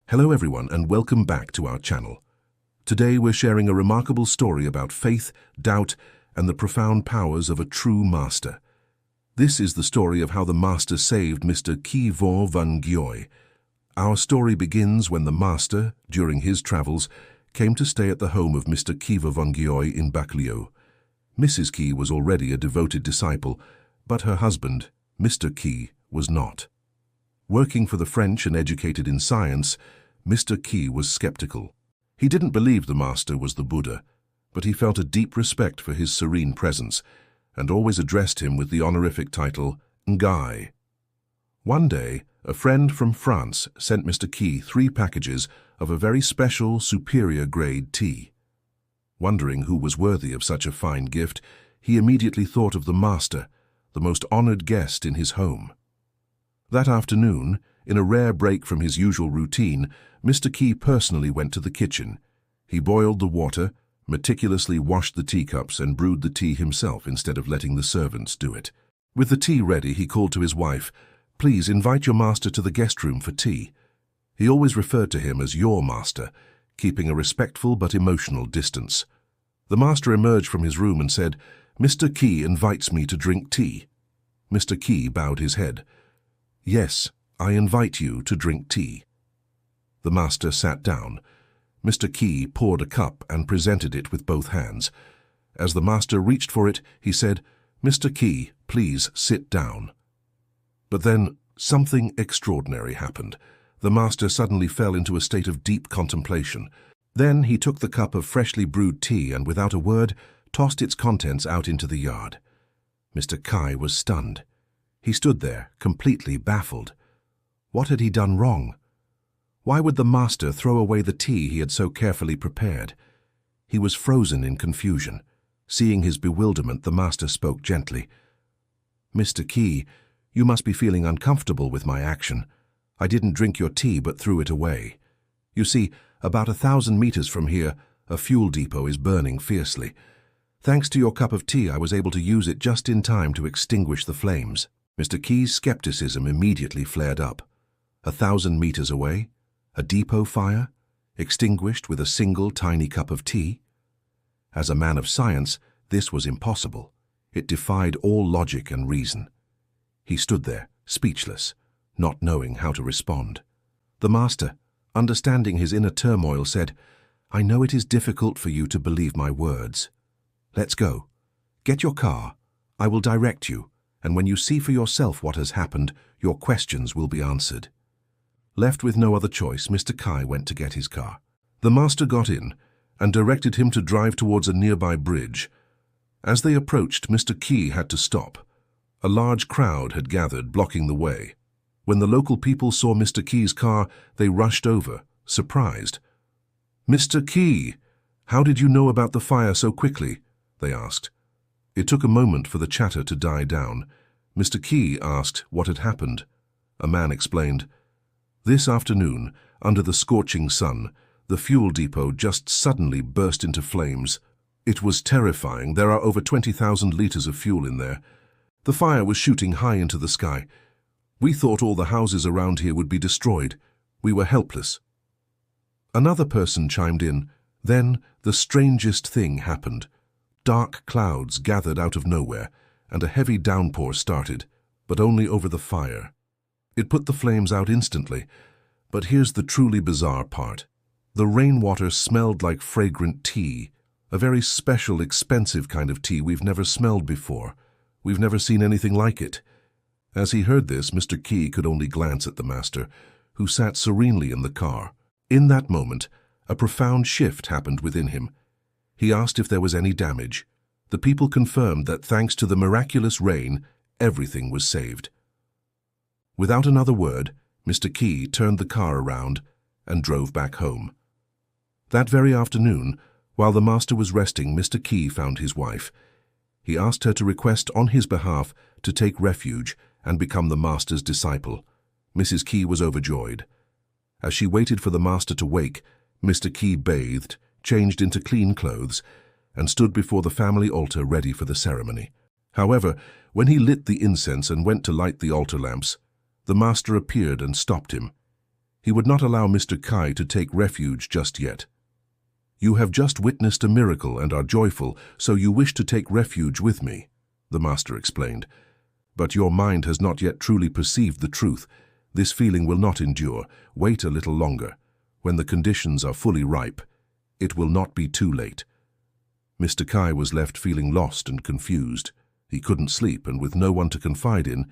Hello everyone and welcome back to our channel. Today we're sharing a remarkable story about faith, doubt, and the profound powers of a true master. This is the story of how the master saved Mr. Kivo van Giỏi. Our story begins when the master, during his travels, came to stay at the home of Mr. Kivo van Giỏi in Baclieu. Mrs. Ki was already a devoted disciple, but her husband, Mr. Ki, was not. Working for the French and educated in science, Mr. Ki was skeptical. He didn't believe the master was the Buddha, but he felt a deep respect for his serene presence and always addressed him with the honorific title Giỏi. One day, a friend from France sent Mr. Ki 3 packages of a very special, superior grade tea. Wondering who was worthy of such a fine gift, he immediately thought of the master, the most honored guest in his home. That afternoon, in a rare break from his usual routine, Mr. Ki personally went to the kitchen. He boiled the water, meticulously washed the teacups, and brewed the tea himself instead of letting the servants do it. With the tea ready, he called to his wife, "Please invite your master to the guest room for tea." He always referred to him as your master, keeping a respectful but emotional distance. The master emerged from his room and said, "Mr. Ki invites me to drink tea." Mr. Ki bowed his head. "Yes, I invite you to drink tea." The master sat down. Mr. Ki poured a cup and presented it with both hands. As the master reached for it, he said, "Mr. Ki, please sit down." But then something extraordinary happened. The master suddenly fell into a state of deep contemplation. Then he took the cup of freshly brewed tea and, without a word, tossed its contents out into the yard. Mr. Ki was stunned. He stood there, completely baffled. What had he done wrong? Why would the master throw away the tea he had so carefully prepared? He was frozen in confusion. Seeing his bewilderment, the master spoke gently. "Mr. Ki, you must be feeling uncomfortable with my action. I didn't drink your tea but threw it away. You see, about 1,000 meters from here, a fuel depot is burning fiercely. Thanks to your cup of tea, I was able to use it just in time to extinguish the flames." Mr. Ki's skepticism immediately flared up. 1,000 meters away, a depot fire, extinguished with a single tiny cup of tea? As a man of science, this was impossible. It defied all logic and reason. He stood there, speechless, not knowing how to respond. The master, understanding his inner turmoil, said, "I know it is difficult for you to believe my words. Let's go. Get your car. I will direct you, and when you see for yourself what has happened, your questions will be answered." Left with no other choice, Mr. Ki went to get his car. The master got in and directed him to drive towards a nearby bridge. As they approached, Mr. Ki had to stop. A large crowd had gathered, blocking the way. When the local people saw Mr. Ki's car, they rushed over, surprised. "Mr. Ki, how did you know about the fire so quickly?" they asked. It took a moment for the chatter to die down. Mr. Ki asked what had happened. A man explained, "This afternoon, under the scorching sun, the fuel depot just suddenly burst into flames. It was terrifying. There are over 20,000 liters of fuel in there. The fire was shooting high into the sky. We thought all the houses around here would be destroyed. We were helpless." Another person chimed in. Then the strangest thing happened. Dark clouds gathered out of nowhere, and a heavy downpour started, but only over the fire. It put the flames out instantly, but here's the truly bizarre part. The rainwater smelled like fragrant tea, a very special, expensive kind of tea we've never smelled before. We've never seen anything like it. As he heard this, Mr. Ki could only glance at the master, who sat serenely in the car. In that moment, a profound shift happened within him. He asked if there was any damage. The people confirmed that thanks to the miraculous rain, everything was saved. Without another word, Mr. Ki turned the car around and drove back home. That very afternoon, while the master was resting, Mr. Ki found his wife. He asked her to request on his behalf to take refuge and become the master's disciple. Mrs. Ki was overjoyed. As she waited for the master to wake, Mr. Ki bathed, changed into clean clothes, and stood before the family altar ready for the ceremony. However, when he lit the incense and went to light the altar lamps, the master appeared and stopped him. He would not allow Mr. Kai to take refuge just yet. "You have just witnessed a miracle and are joyful, so you wish to take refuge with me," the master explained. "But your mind has not yet truly perceived the truth. This feeling will not endure. Wait a little longer. When the conditions are fully ripe, it will not be too late." Mr. Kai was left feeling lost and confused. He couldn't sleep, and with no one to confide in,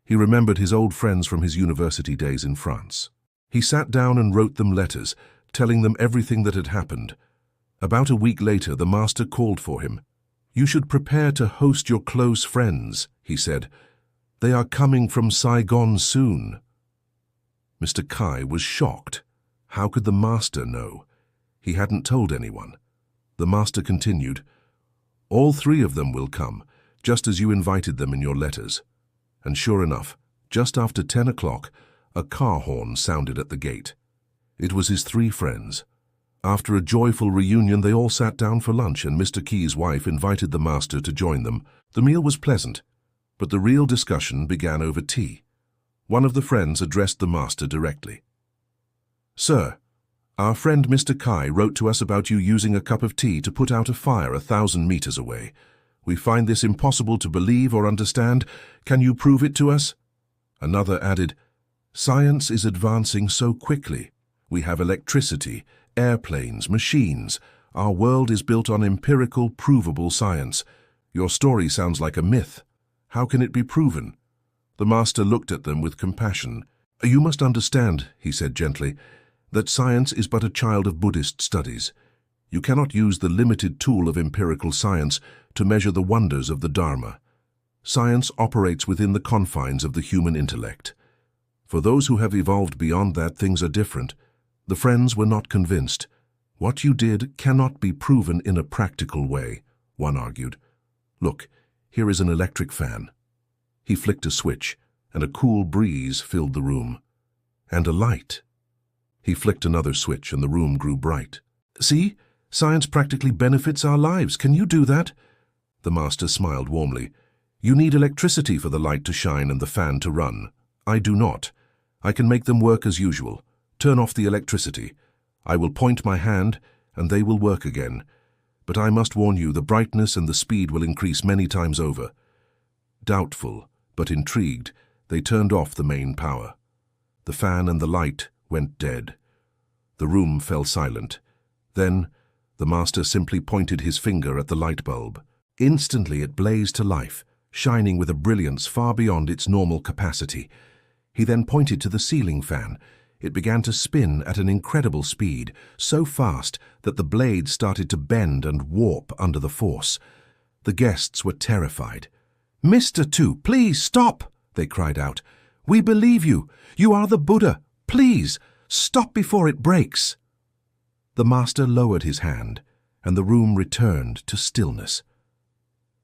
he remembered his old friends from his university days in France. He sat down and wrote them letters, telling them everything that had happened. About a week later, the master called for him. "You should prepare to host your close friends," he said. "They are coming from Saigon soon." Mr. Kai was shocked. How could the master know? He hadn't told anyone. The master continued, "All 3 of them will come, just as you invited them in your letters." And sure enough, just after 10 o'clock, a car horn sounded at the gate. It was his 3 friends. After a joyful reunion, they all sat down for lunch, and Mr. Key's wife invited the master to join them. The meal was pleasant, but the real discussion began over tea. One of the friends addressed the master directly. "Sir, our friend Mr. Kai wrote to us about you using a cup of tea to put out a fire 1,000 meters away. We find this impossible to believe or understand. Can you prove it to us?" Another added, "Science is advancing so quickly. We have electricity, airplanes, machines. Our world is built on empirical, provable science. Your story sounds like a myth. How can it be proven?" The master looked at them with compassion. "You must understand," he said gently, "that science is but a child of Buddhist studies. You cannot use the limited tool of empirical science to measure the wonders of the Dharma. Science operates within the confines of the human intellect. For those who have evolved beyond that, things are different." The friends were not convinced. "What you did cannot be proven in a practical way," one argued. "Look, here is an electric fan." He flicked a switch, and a cool breeze filled the room. "And a light." He flicked another switch, and the room grew bright. "See? Science practically benefits our lives. Can you do that?" The master smiled warmly. "You need electricity for the light to shine and the fan to run. I do not. I can make them work as usual. Turn off the electricity. I will point my hand, and they will work again. But I must warn you, the brightness and the speed will increase many times over." Doubtful, but intrigued, they turned off the main power. The fan and the light went dead. The room fell silent. Then, the master simply pointed his finger at the light bulb. Instantly it blazed to life, shining with a brilliance far beyond its normal capacity. He then pointed to the ceiling fan. It began to spin at an incredible speed, so fast that the blades started to bend and warp under the force. The guests were terrified. "Mr. Tu, please stop!" they cried out. "We believe you. You are the Buddha. Please, stop before it breaks." The master lowered his hand, and the room returned to stillness.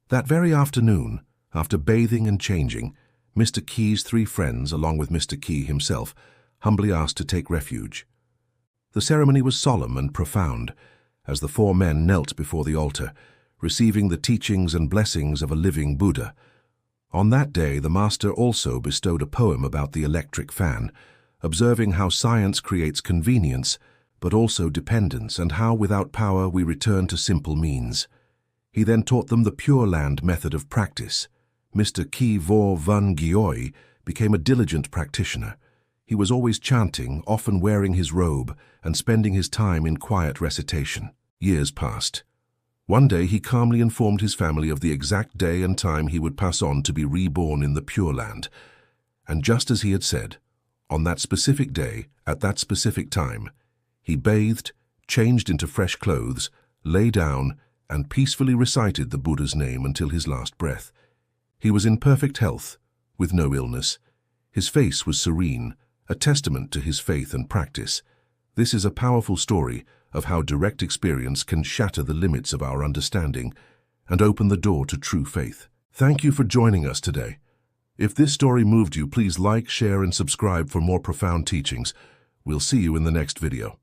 That very afternoon, after bathing and changing, Mr. Key's 3 friends, along with Mr. Key himself, humbly asked to take refuge. The ceremony was solemn and profound, as the 4 men knelt before the altar, receiving the teachings and blessings of a living Buddha. On that day, the master also bestowed a poem about the electric fan, observing how science creates convenience, but also dependence, and how without power we return to simple means. He then taught them the Pure Land method of practice. Mr. Ki Vo Van Giỏi became a diligent practitioner. He was always chanting, often wearing his robe, and spending his time in quiet recitation. Years passed. One day he calmly informed his family of the exact day and time he would pass on to be reborn in the Pure Land. And just as he had said, on that specific day, at that specific time, he bathed, changed into fresh clothes, lay down, and peacefully recited the Buddha's name until his last breath. He was in perfect health, with no illness. His face was serene, a testament to his faith and practice. This is a powerful story of how direct experience can shatter the limits of our understanding and open the door to true faith. Thank you for joining us today. If this story moved you, please like, share, and subscribe for more profound teachings. We'll see you in the next video.